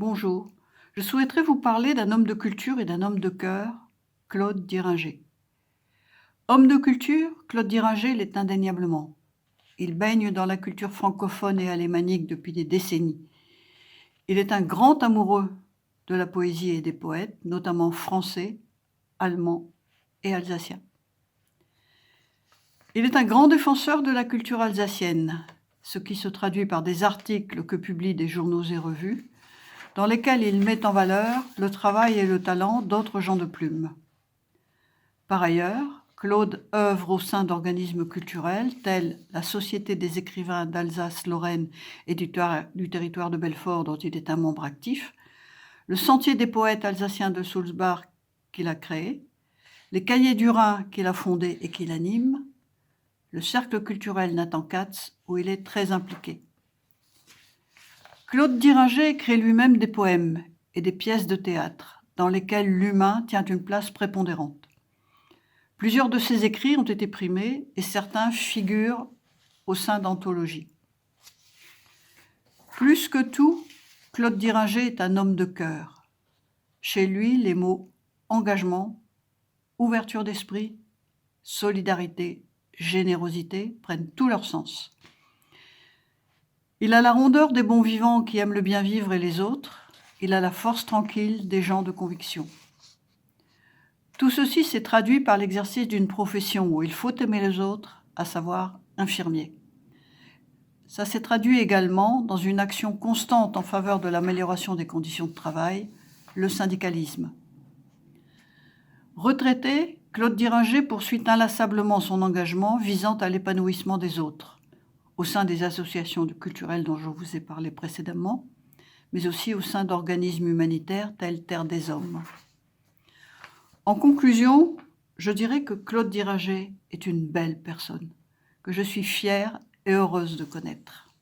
Bonjour, je souhaiterais vous parler d'un homme de culture et d'un homme de cœur, Claude Diringer. Homme de culture, Claude Diringer l'est indéniablement. Il baigne dans la culture francophone et alémanique depuis des décennies. Il est un grand amoureux de la poésie et des poètes, notamment français, allemands et alsaciens. Il est un grand défenseur de la culture alsacienne, ce qui se traduit par des articles que publient des journaux et revues, dans lesquels il met en valeur le travail et le talent d'autres gens de plume. Par ailleurs, Claude œuvre au sein d'organismes culturels tels la Société des écrivains d'Alsace-Lorraine et du territoire de Belfort dont il est un membre actif, le Sentier des poètes alsaciens de Sulzbach qu'il a créé, les Cahiers du Rhin qu'il a fondés et qu'il anime, le Cercle culturel Nathan Katz où il est très impliqué. Claude Diringer écrit lui-même des poèmes et des pièces de théâtre dans lesquelles l'humain tient une place prépondérante. Plusieurs de ses écrits ont été primés et certains figurent au sein d'anthologies. Plus que tout, Claude Diringer est un homme de cœur. Chez lui, les mots engagement, ouverture d'esprit, solidarité, générosité prennent tout leur sens. Il a la rondeur des bons vivants qui aiment le bien vivre et les autres. Il a la force tranquille des gens de conviction. Tout ceci s'est traduit par l'exercice d'une profession où il faut aimer les autres, à savoir infirmier. Ça s'est traduit également dans une action constante en faveur de l'amélioration des conditions de travail, le syndicalisme. Retraité, Claude Diringer poursuit inlassablement son engagement visant à l'épanouissement des autres, au sein des associations culturelles dont je vous ai parlé précédemment, mais aussi au sein d'organismes humanitaires tels Terre des Hommes. En conclusion, je dirais que Claude Diringer est une belle personne, que je suis fière et heureuse de connaître.